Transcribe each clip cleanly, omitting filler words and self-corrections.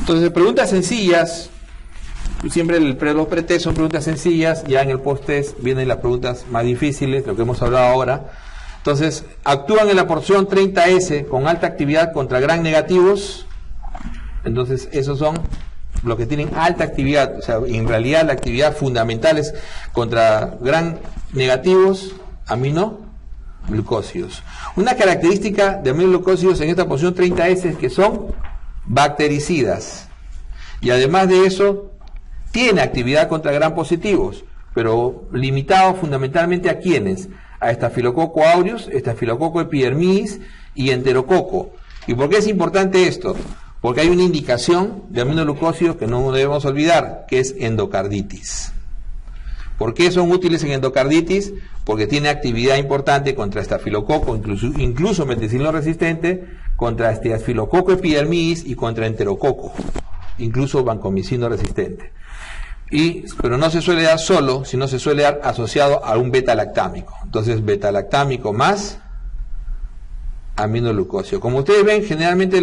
Entonces, preguntas sencillas, siempre los pretest son preguntas sencillas, ya en el post-test vienen las preguntas más difíciles, lo que hemos hablado ahora. Entonces, actúan en la porción 30S con alta actividad contra gran negativos. Entonces, esos son los que tienen alta actividad, o sea, en realidad la actividad fundamental es contra gran negativos, aminoglucósidos. Una característica de aminoglucósidos en esta porción 30S es que son bactericidas. Y además de eso, tiene actividad contra gran positivos, pero limitado fundamentalmente a quiénes: a Staphylococcus aureus, Staphylococcus epidermidis y Enterococo. ¿Y por qué es importante esto? Porque hay una indicación de aminoglucósidos que no debemos olvidar, que es endocarditis. ¿Por qué son útiles en endocarditis? Porque tiene actividad importante contra Staphylococcus, incluso meticilino resistente, contra Staphylococcus epidermidis y contra Enterococo, incluso vancomicino resistente. Pero no se suele dar solo, sino se suele dar asociado a un beta-lactámico. Entonces, beta-lactámico más aminoglucósido. Como ustedes ven, generalmente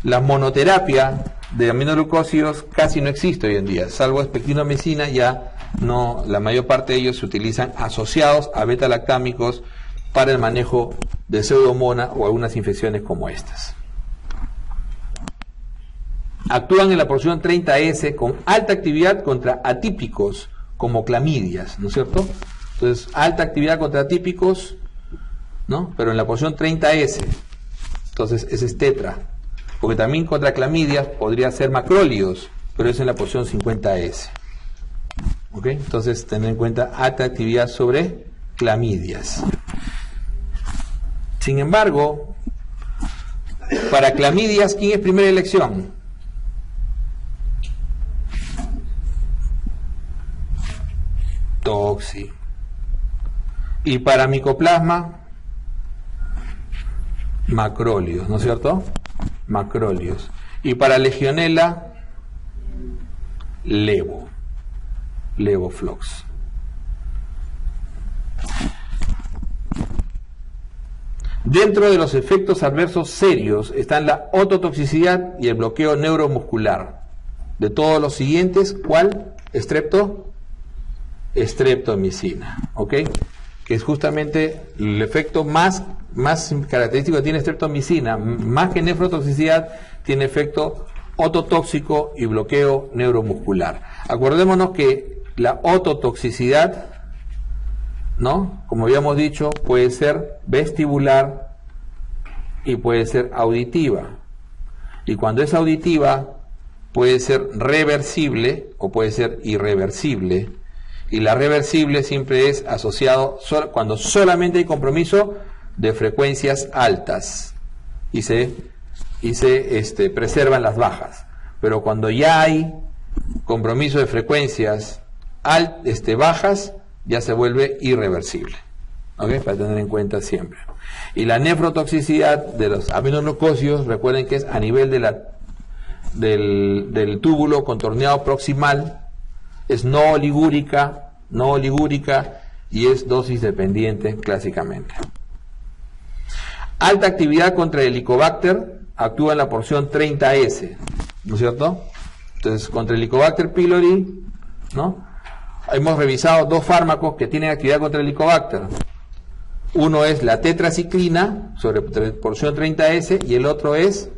la monoterapia de aminoglucósidos casi no existe hoy en día, salvo espectinomicina, ya no, la mayor parte de ellos se utilizan asociados a beta-lactámicos para el manejo de pseudomonas o algunas infecciones como estas. Actúan en la porción 30S con alta actividad contra atípicos como clamidias, ¿no es cierto? Entonces, alta actividad contra atípicos, ¿no? Pero en la porción 30S, entonces ese es tetra, porque también contra clamidias podría ser macrólidos, pero es en la porción 50S. ¿Ok? Entonces, tener en cuenta alta actividad sobre clamidias. Sin embargo, para clamidias, ¿quién es primera elección? Toxi. Y para micoplasma, macrólidos, ¿no es cierto? Macrólidos. Y para legionela, levoflox. Dentro de los efectos adversos serios están la ototoxicidad y el bloqueo neuromuscular. De todos los siguientes, ¿cuál? Estreptomicina, ¿ok? Que es justamente el efecto más característico que tiene estreptomicina, más que nefrotoxicidad, tiene efecto ototóxico y bloqueo neuromuscular. Acordémonos que la ototoxicidad, ¿no?, como habíamos dicho, puede ser vestibular y puede ser auditiva. Y cuando es auditiva, puede ser reversible o puede ser irreversible. Y la reversible siempre es asociado cuando solamente hay compromiso de frecuencias altas y se preservan las bajas. Pero cuando ya hay compromiso de frecuencias bajas, ya se vuelve irreversible. ¿Ok? Para tener en cuenta siempre. Y la nefrotoxicidad de los aminoglucósidos, recuerden que es a nivel del túbulo contorneado proximal, es no oligúrica y es dosis dependiente clásicamente. Alta actividad contra el Helicobacter, actúa en la porción 30S, ¿no es cierto? Entonces, contra el Helicobacter pylori, ¿no?, hemos revisado dos fármacos que tienen actividad contra el Helicobacter. Uno es la tetraciclina, sobre porción 30S, y el otro es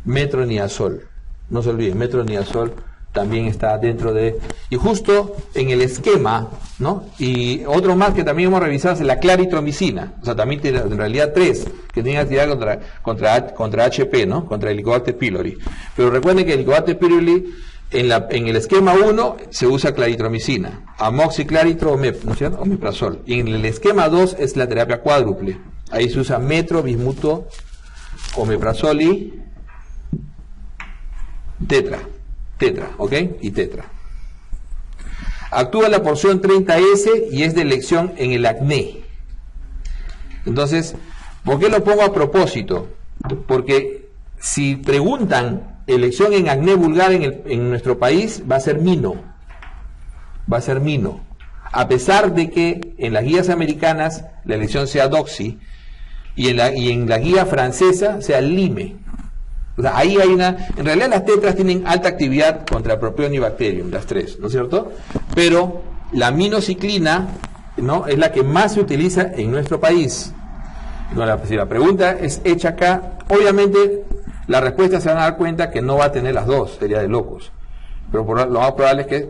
metronidazol. No se olviden, metronidazol también está dentro de... Y justo en el esquema, ¿no? Y otro más que también hemos revisado es la claritromicina. O sea, también tiene en realidad tres que tienen actividad contra HP, ¿no?, contra el Helicobacter pylori. Pero recuerden que el Helicobacter pylori, en el esquema 1 se usa claritromicina, amoxiclaritro o MEP, ¿no es cierto?, o meprazol. Y en el esquema 2 es la terapia cuádruple. Ahí se usa metro, bismuto, omeprazol y tetra, ¿ok? Y tetra. Actúa en la porción 30S y es de elección en el acné. Entonces, ¿por qué lo pongo a propósito? Porque si preguntan elección en acné vulgar en nuestro país, va a ser Mino. A pesar de que en las guías americanas la elección sea Doxy y en la guía francesa sea Lime. O sea, ahí hay en realidad las tetras tienen alta actividad contra Propion y Bacterium, las tres, ¿no es cierto? Pero la aminociclina, ¿no?, es la que más se utiliza en nuestro país. Bueno, si la pregunta es hecha acá, obviamente la respuesta se van a dar cuenta que no va a tener las dos, sería de locos. Pero lo más probable es que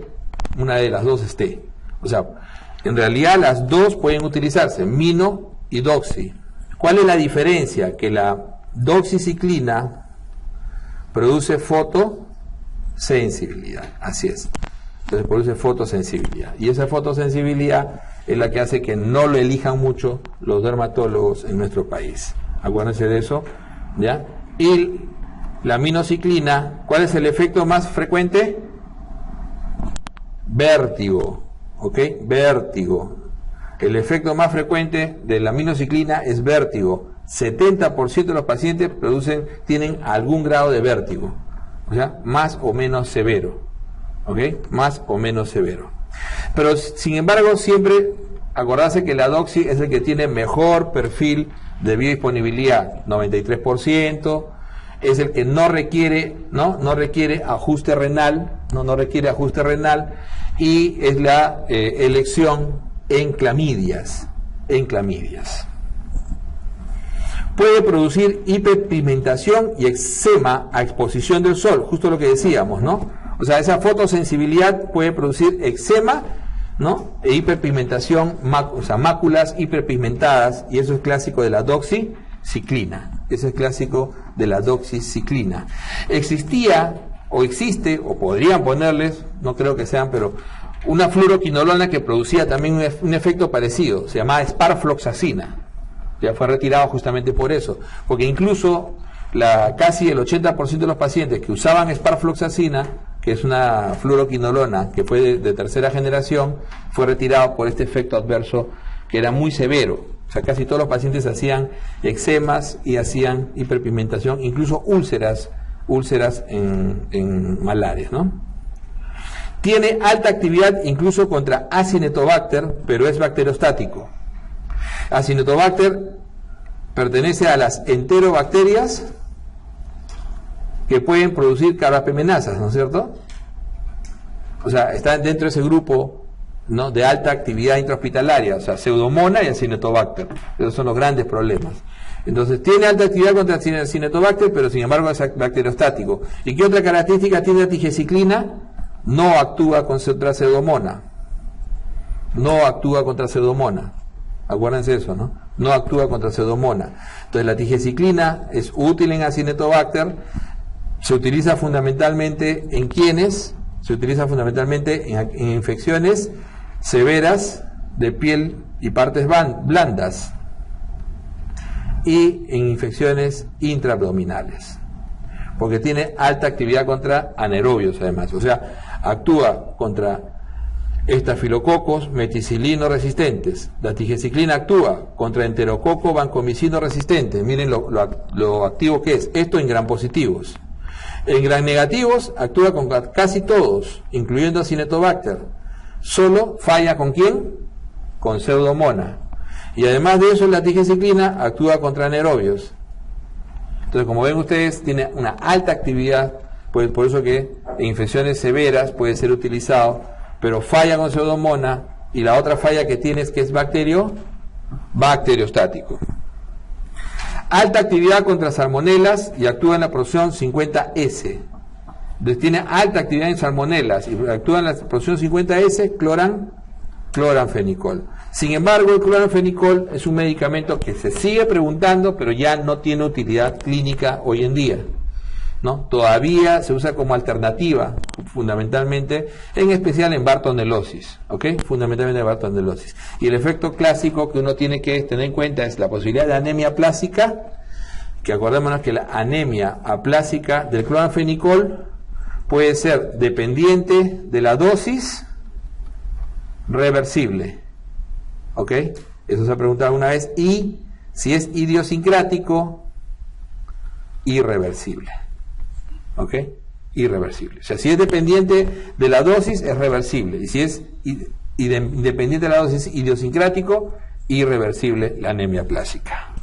una de las dos esté. O sea, en realidad las dos pueden utilizarse, mino y doxi. ¿Cuál es la diferencia? Que la doxiciclina produce fotosensibilidad, así es. Entonces produce fotosensibilidad. Y esa fotosensibilidad es la que hace que no lo elijan mucho los dermatólogos en nuestro país. Acuérdense de eso, ¿ya? Y la aminociclina, ¿cuál es el efecto más frecuente? Vértigo, ¿ok? Vértigo. El efecto más frecuente de la aminociclina es vértigo. 70% de los pacientes tienen algún grado de vértigo, o sea, más o menos severo, ¿ok? Más o menos severo. Pero sin embargo, siempre acordarse que la doxi es el que tiene mejor perfil de biodisponibilidad, 93%, es el que no requiere ajuste renal, no requiere ajuste renal, y es la elección en clamidias, Puede producir hiperpigmentación y eczema a exposición del sol, justo lo que decíamos, ¿no? O sea, esa fotosensibilidad puede producir eczema, ¿no?, e hiperpigmentación, o sea, máculas hiperpigmentadas, y eso es clásico de la doxiciclina. Eso es clásico de la doxiciclina. Existía, o existe, o podrían ponerles, no creo que sean, pero una fluoroquinolona que producía también un efecto parecido, se llamaba sparfloxacina. Ya fue retirado justamente por eso, porque incluso casi el 80% de los pacientes que usaban sparfloxacina, que es una fluoroquinolona que fue de tercera generación, fue retirado por este efecto adverso que era muy severo. O sea, casi todos los pacientes hacían eczemas y hacían hiperpigmentación, incluso úlceras en malares, ¿no? Tiene alta actividad incluso contra Acinetobacter, pero es bacteriostático. Acinetobacter pertenece a las enterobacterias que pueden producir carbapemenasas, ¿no es cierto? O sea, están dentro de ese grupo, ¿no?, de alta actividad intrahospitalaria, o sea, Pseudomonas y Acinetobacter. Esos son los grandes problemas. Entonces, tiene alta actividad contra Acinetobacter, pero sin embargo es bacteriostático. ¿Y qué otra característica tiene la tigeciclina? No actúa contra Pseudomonas. No actúa contra Pseudomonas. Acuérdense eso, ¿no? No actúa contra Pseudomonas. Entonces la tigeciclina es útil en Acinetobacter, se utiliza fundamentalmente en quienes, se utiliza fundamentalmente en infecciones severas de piel y partes blandas y en infecciones intraabdominales, porque tiene alta actividad contra anaerobios además, o sea, actúa contra estafilococos meticilino resistentes. La tigeciclina actúa contra enterococo vancomicino resistentes. Miren lo activo que es. Esto en gram positivos. En gram negativos actúa con casi todos, incluyendo Acinetobacter. Solo falla ¿con quién? Con Pseudomonas. Y además de eso, la tigeciclina actúa contra anaerobios. Entonces, como ven ustedes, tiene una alta actividad, pues por eso que en infecciones severas puede ser utilizado, pero falla con Pseudomonas, y la otra falla que tiene es que es bacteriostático. Alta actividad contra salmonelas y actúa en la porción 50S. Entonces tiene alta actividad en salmonelas y actúa en la porción 50S, cloranfenicol. Sin embargo, el cloranfenicol es un medicamento que se sigue preguntando, pero ya no tiene utilidad clínica hoy en día, ¿no? Todavía se usa como alternativa, fundamentalmente, en especial en bartonellosis, ¿ok? Fundamentalmente en bartonellosis. Y el efecto clásico que uno tiene que tener en cuenta es la posibilidad de anemia plásica, que acordémonos que la anemia aplásica del cloranfenicol puede ser dependiente de la dosis, reversible, ¿ok? Eso se ha preguntado alguna vez. Y si es idiosincrático, irreversible. ¿Ok? Irreversible. O sea, si es dependiente de la dosis, es reversible. Y si es independiente de la dosis, idiosincrático, irreversible la anemia plásica.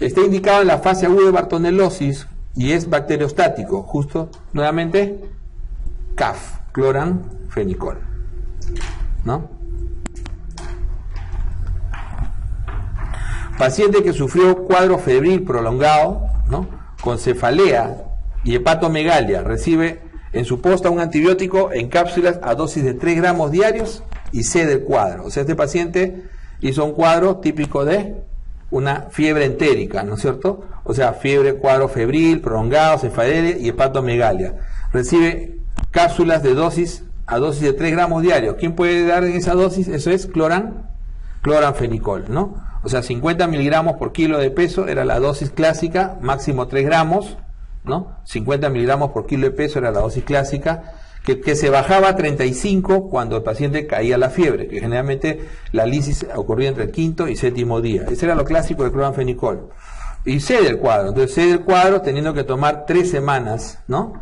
Está indicado en la fase aguda de bartonellosis y es bacteriostático, justo nuevamente CAF, cloranfenicol, ¿no? Paciente que sufrió cuadro febril prolongado, ¿no?, con cefalea y hepatomegalia, recibe en su posta un antibiótico en cápsulas a dosis de 3 gramos diarios y cede el cuadro. O sea, este paciente hizo un cuadro típico de una fiebre entérica, ¿no es cierto? O sea, fiebre, cuadro febril, prolongado, cefalea y hepatomegalia. Recibe cápsulas de dosis a dosis de 3 gramos diarios. ¿Quién puede dar en esa dosis? Eso es cloranfenicol, ¿no? O sea, 50 miligramos por kilo de peso era la dosis clásica, máximo 3 gramos, ¿no? 50 miligramos por kilo de peso era la dosis clásica, que se bajaba a 35 cuando el paciente caía la fiebre, que generalmente la lisis ocurría entre el 5º y 7º día. Ese era lo clásico de cloranfenicol. Y cede el cuadro, entonces cede el cuadro teniendo que tomar 3 semanas, ¿no?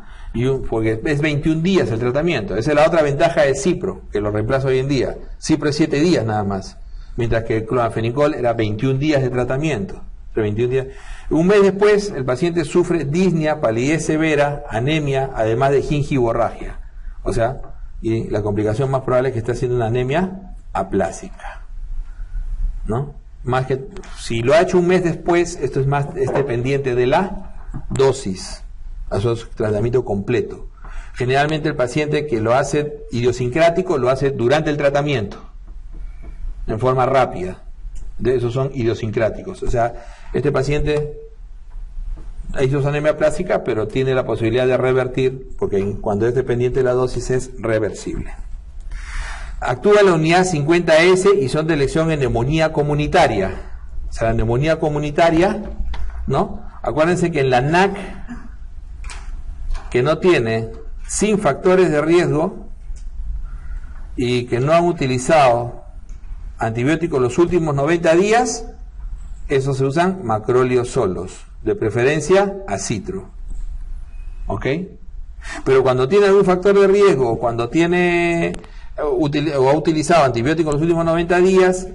Porque es 21 días el tratamiento. Esa es la otra ventaja de Cipro, que lo reemplaza hoy en día. Cipro es 7 días nada más, mientras que el cloranfenicol era 21 días de tratamiento. 21 días. Un mes después, el paciente sufre disnea, palidez severa, anemia, además de gingivorragia. O sea, y la complicación más probable es que esté haciendo una anemia aplásica, ¿no? Más que, si lo ha hecho un mes después, esto es más dependiente de la dosis, eso es tratamiento completo. Generalmente el paciente que lo hace idiosincrático lo hace durante el tratamiento, en forma rápida. De esos son idiosincráticos. O sea, este paciente hizo anemia plástica, pero tiene la posibilidad de revertir, porque cuando es dependiente de la dosis es reversible. Actúa la unidad 50S y son de elección en neumonía comunitaria. O sea, la neumonía comunitaria, ¿no? Acuérdense que en la NAC, que no tiene, sin factores de riesgo y que no han utilizado antibióticos los últimos 90 días, esos se usan macrólidos solos, de preferencia acitro, ¿ok? Pero cuando tiene algún factor de riesgo, cuando tiene o ha utilizado antibióticos los últimos 90 días,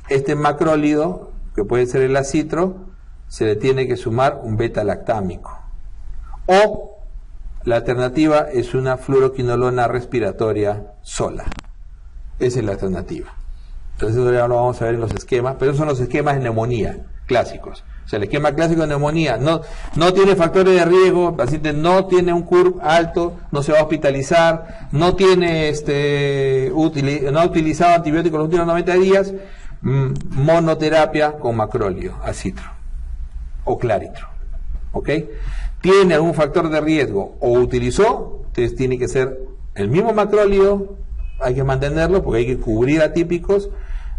este macrólido, que puede ser el acitro, se le tiene que sumar un beta-lactámico. O la alternativa es una fluoroquinolona respiratoria sola. Esa es la alternativa. Entonces eso ya lo vamos a ver en los esquemas, pero esos son los esquemas de neumonía clásicos. O sea, el esquema clásico de neumonía no tiene factores de riesgo, el paciente no tiene un CURP alto, no se va a hospitalizar, no tiene no ha utilizado antibióticos los últimos 90 días, monoterapia con macróleo, acitro o claritro, ¿ok? Tiene algún factor de riesgo o utilizó, entonces tiene que ser el mismo macróleo, hay que mantenerlo porque hay que cubrir atípicos,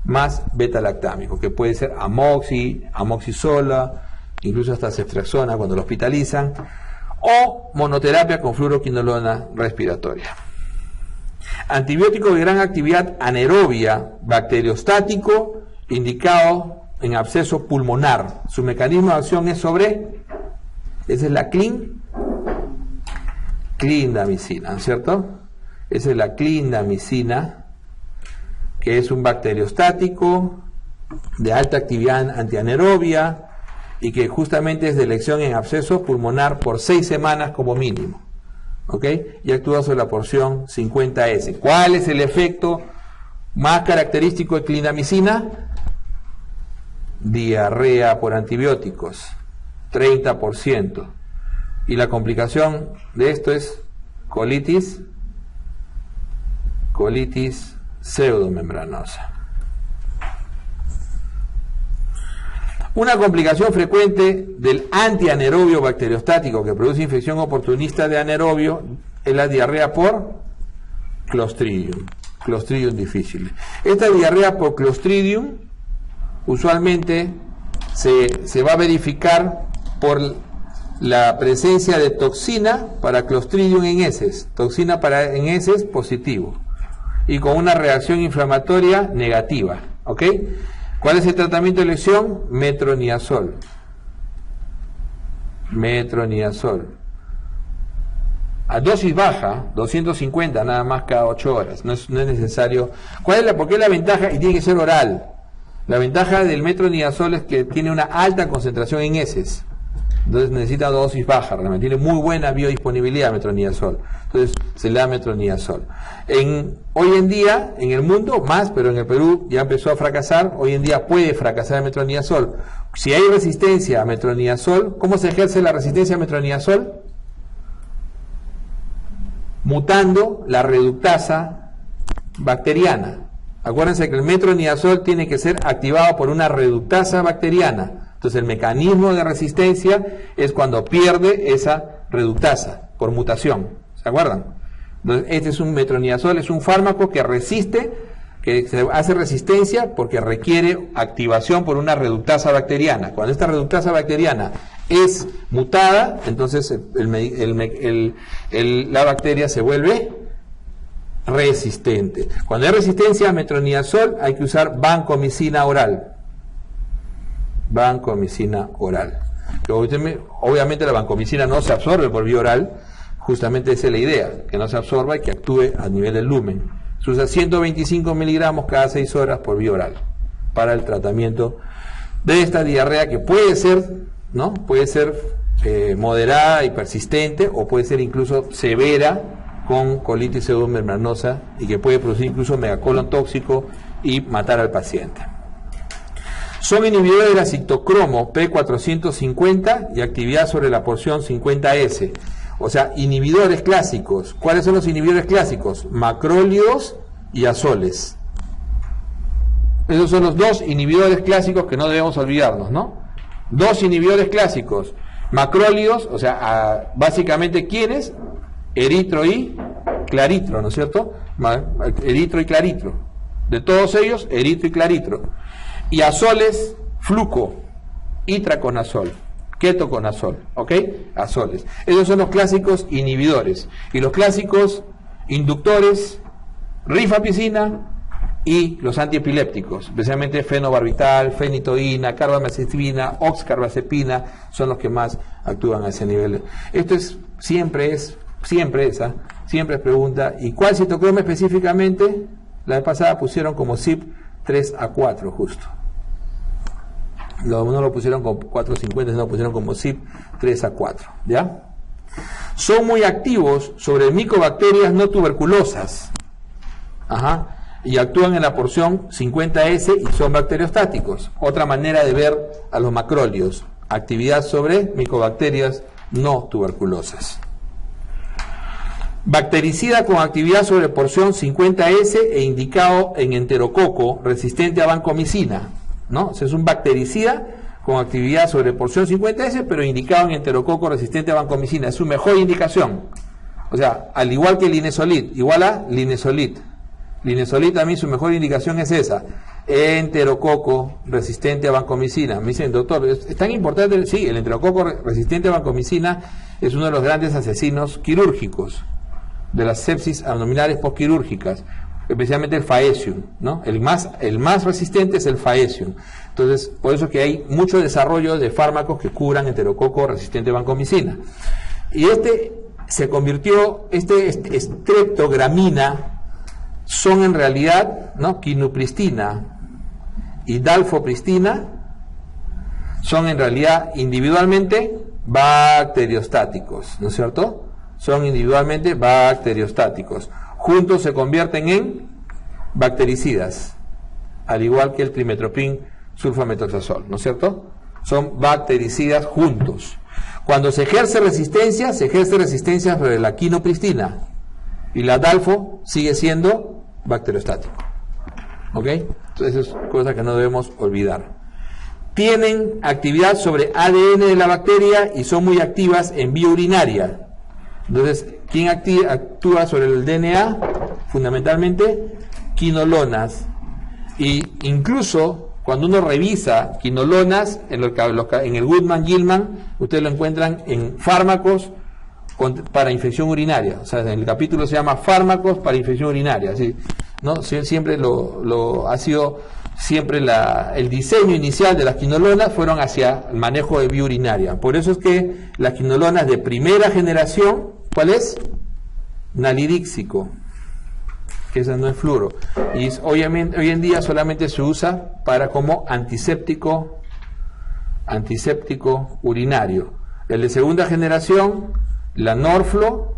más beta-lactámico, que puede ser amoxisola, incluso hasta ceftriaxona cuando lo hospitalizan, o monoterapia con fluoroquinolona respiratoria. Antibiótico de gran actividad anaerobia, bacteriostático, indicado en absceso pulmonar. Su mecanismo de acción es esa es la clindamicina, ¿cierto? Esa es la clindamicina, que es un bacteriostático de alta actividad antianaerobia y que justamente es de elección en absceso pulmonar por 6 semanas como mínimo, ¿ok? Y actúa sobre la porción 50S. ¿Cuál es el efecto más característico de clindamicina? Diarrea por antibióticos, 30%. Y la complicación de esto es colitis pseudomembranosa. Una complicación frecuente del antianaerobio bacteriostático que produce infección oportunista de anaerobio es la diarrea por Clostridium difficile. Esta diarrea por Clostridium usualmente se va a verificar por la presencia de toxina para Clostridium en heces, toxina en heces positivo, y con una reacción inflamatoria negativa, ¿ok? ¿Cuál es el tratamiento de elección? Metronidazol. A dosis baja, 250 nada más cada 8 horas, no es necesario. ¿Por qué la ventaja? Y tiene que ser oral. La ventaja del metronidazol es que tiene una alta concentración en heces. Entonces necesita dosis baja, realmente tiene muy buena biodisponibilidad metronidazol. Entonces se le da metronidazol. Hoy en día, en el mundo más, pero en el Perú ya empezó a fracasar. Hoy en día puede fracasar el metronidazol. Si hay resistencia a metronidazol, ¿cómo se ejerce la resistencia a metronidazol? Mutando la reductasa bacteriana. Acuérdense que el metronidazol tiene que ser activado por una reductasa bacteriana. Entonces el mecanismo de resistencia es cuando pierde esa reductasa por mutación. ¿Se acuerdan? Entonces este es un metronidazol, es un fármaco que resiste, que se hace resistencia porque requiere activación por una reductasa bacteriana. Cuando esta reductasa bacteriana es mutada, entonces la bacteria se vuelve resistente. Cuando hay resistencia a metronidazol hay que usar vancomicina oral. Vancomicina oral. Obviamente la vancomicina no se absorbe por vía oral, justamente esa es la idea, que no se absorba y que actúe a nivel del lumen. Se usa 125 miligramos cada 6 horas por vía oral para el tratamiento de esta diarrea que puede ser, ¿no? Puede ser moderada y persistente o puede ser incluso severa con colitis pseudomembranosa y que puede producir incluso megacolon tóxico y matar al paciente. Son inhibidores de la citocromo P450 y actividad sobre la porción 50S. O sea, inhibidores clásicos. ¿Cuáles son los inhibidores clásicos? Macrólidos y azoles. Esos son los dos inhibidores clásicos que no debemos olvidarnos, ¿no? Dos inhibidores clásicos. Macrólidos, o sea, básicamente, ¿quiénes? Eritro y claritro, ¿no es cierto? Eritro y claritro. De todos ellos, eritro y claritro. Y azoles, fluco, itraconazol, ketoconazol, ¿ok? Azoles. Esos son los clásicos inhibidores. Y los clásicos inductores, rifapicina y los antiepilépticos, especialmente fenobarbital, fenitoína, carbamazepina, oxcarbazepina, son los que más actúan a ese nivel. Esto siempre es pregunta. ¿Y cuál citocromo específicamente? La vez pasada pusieron como CYP3A4 justo. No lo pusieron con 450, sino lo pusieron como CYP3A4, ¿ya? Son muy activos sobre micobacterias no tuberculosas. Y actúan en la porción 50S y son bacteriostáticos. Otra manera de ver a los macrólidos, actividad sobre micobacterias no tuberculosas. Bactericida con actividad sobre porción 50S e indicado en enterococo resistente a vancomicina, ¿no? O sea, es un bactericida con actividad sobre porción 50S, pero indicado en enterococo resistente a vancomicina. Es su mejor indicación. O sea, al igual que el linesolid, igual a linesolid. Linesolid también su mejor indicación es esa. Enterococo resistente a vancomicina. Me dicen, doctor, ¿es tan importante? Sí, el enterococo resistente a vancomicina es uno de los grandes asesinos quirúrgicos de las sepsis abdominales postquirúrgicas, especialmente el faecium, ¿no? El más resistente es el faecium. Entonces, por eso es que hay mucho desarrollo de fármacos que curan enterococo resistente a vancomicina. Y se convirtió, streptogramina son en realidad, ¿no? Quinupristina y dalfopristina son en realidad individualmente bacteriostáticos, ¿no es cierto? Son individualmente bacteriostáticos. Juntos se convierten en bactericidas, al igual que el trimetoprim sulfamethoxazol, ¿no es cierto? Son bactericidas juntos. Cuando se ejerce resistencia sobre la quinupristina y la dalfo sigue siendo bacteriostático. ¿Ok? Entonces es cosa que no debemos olvidar. Tienen actividad sobre ADN de la bacteria y son muy activas en vía urinaria. Entonces, ¿quién actúa sobre el DNA? Fundamentalmente, quinolonas. Y incluso cuando uno revisa quinolonas en el Goodman-Gilman, ustedes lo encuentran en fármacos para infección urinaria. O sea, en el capítulo se llama fármacos para infección urinaria. ¿Sí? ¿No? Siempre ha sido siempre el diseño inicial de las quinolonas fueron hacia el manejo de vía urinaria. Por eso es que las quinolonas de primera generación, ¿cuál es? Nalidíxico, que esa no es fluoro. Y hoy en día solamente se usa como antiséptico urinario. El de segunda generación, la Norflo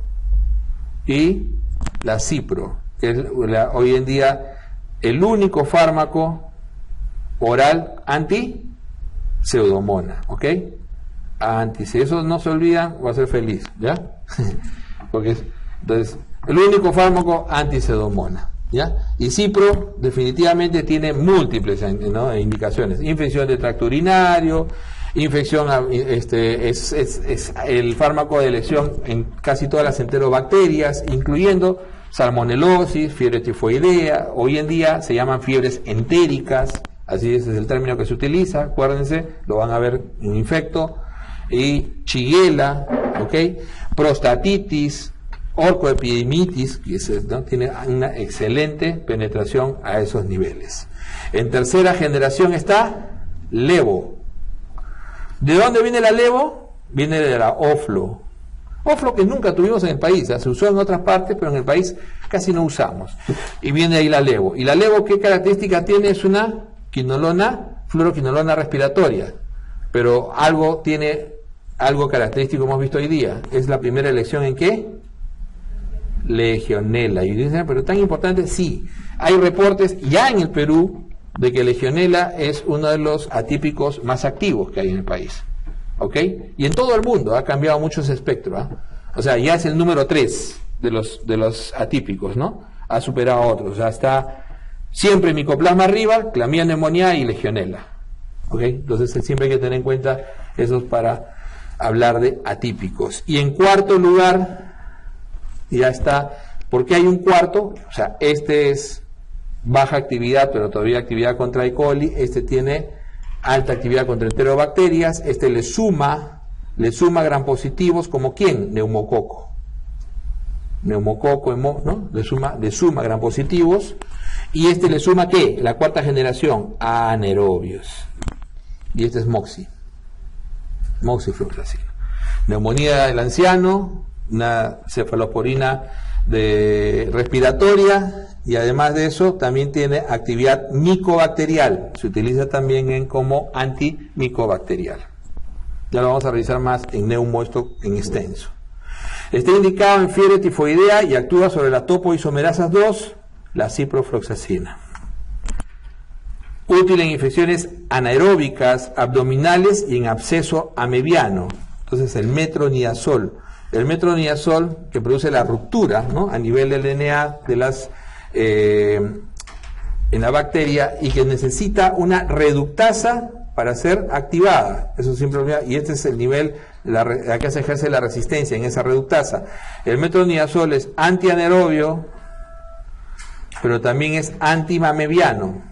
y la Cipro, que es hoy en día el único fármaco oral anti-pseudomona, ¿ok? Si eso no se olvida, va a ser feliz, ¿ya? Porque entonces, el único fármaco anti-pseudomona, ¿ya? Y Cipro definitivamente tiene múltiples, ¿no?, indicaciones: infección de tracto urinario, infección, es el fármaco de elección en casi todas las enterobacterias, incluyendo salmonelosis, fiebre tifoidea. Hoy en día se llaman fiebres entéricas, así es el término que se utiliza, acuérdense, lo van a ver en Infecto, y Shigella, ¿ok? Prostatitis, orcoepidemitis, que ¿no?, tiene una excelente penetración a esos niveles. En tercera generación está Levo. ¿De dónde viene la Levo? Viene de la Oflo. Oflo que nunca tuvimos en el país, se usó en otras partes, pero en el país casi no usamos. Y viene ahí la Levo. ¿Y la Levo qué característica tiene? Es una quinolona, fluoroquinolona respiratoria. Pero tiene algo característico, hemos visto hoy día. Es la primera elección en ¿qué? Legionela. Y dicen, pero tan importante, sí. Hay reportes ya en el Perú de que Legionela es uno de los atípicos más activos que hay en el país, ¿ok? Y en todo el mundo ha cambiado mucho ese espectro, ¿eh? O sea, ya es el número 3 de los atípicos, ¿no? Ha superado a otros, o sea, está siempre Mycoplasma arriba, Clamidia pneumoniae y Legionela, ¿ok? Entonces siempre hay que tener en cuenta esos para hablar de atípicos. Y en cuarto lugar, ya está, ¿por qué hay un cuarto? O sea, este es baja actividad, pero todavía actividad contra E. coli. Este tiene alta actividad contra enterobacterias. Este le suma gram positivos, como ¿quién? Neumococo, ¿no? Le suma gram positivos. Y este le suma ¿qué? La cuarta generación, anaerobios. Y este es moxifloxacino. Neumonía del anciano, una cefalosporina respiratoria, y además de eso también tiene actividad micobacterial, se utiliza también como antimicobacterial. Ya lo vamos a revisar más en neumo, esto en extenso. Está indicado en fiebre tifoidea y actúa sobre la topoisomerasas 2, la ciprofloxacina. Útil en infecciones anaeróbicas, abdominales y en absceso amebiano. Entonces el metronidazol. El metronidazol, que produce la ruptura, ¿no?, a nivel del DNA en la bacteria, y que necesita una reductasa para ser activada. Eso siempre, y este es el nivel a que se ejerce la resistencia en esa reductasa. El metronidazol es antianaerobio, pero también es antimamebiano.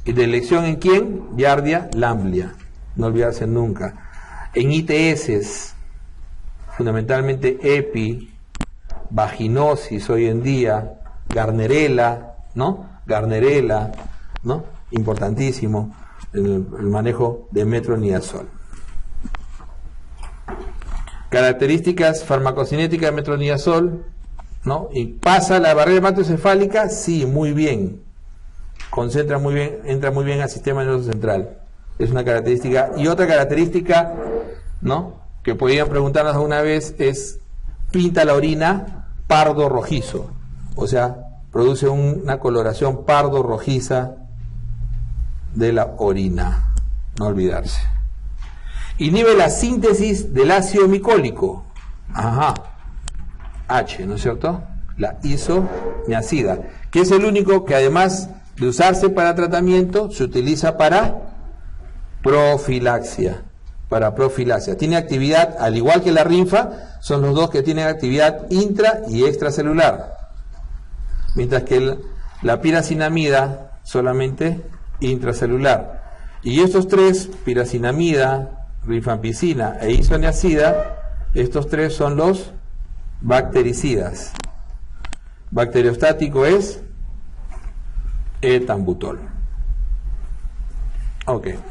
¿Y de elección en quién? Giardia lamblia. No olvidarse nunca. En ITS, fundamentalmente EPI, vaginosis hoy en día, Garnerella, ¿no? Importantísimo el manejo de metronidazol. Características farmacocinéticas de metronidazol, ¿no? ¿Y pasa la barrera hematocefálica? Sí, muy bien. Concentra muy bien, entra muy bien al sistema nervioso central. Es una característica. Y otra característica, ¿no?, que podían preguntarnos alguna vez es: pinta la orina pardo rojizo, o sea, produce una coloración pardo rojiza de la orina, no olvidarse. Inhibe la síntesis del ácido micólico, H, ¿no es cierto? La isoniazida, que es el único que, además de usarse para tratamiento, se utiliza para profilaxia. Tiene actividad, al igual que la rinfa, son los dos que tienen actividad intra y extracelular, mientras que la piracinamida solamente intracelular. Y estos tres, piracinamida, rifampicina e isoniazida, estos tres son los bactericidas. Bacteriostático es etambutol. Ok.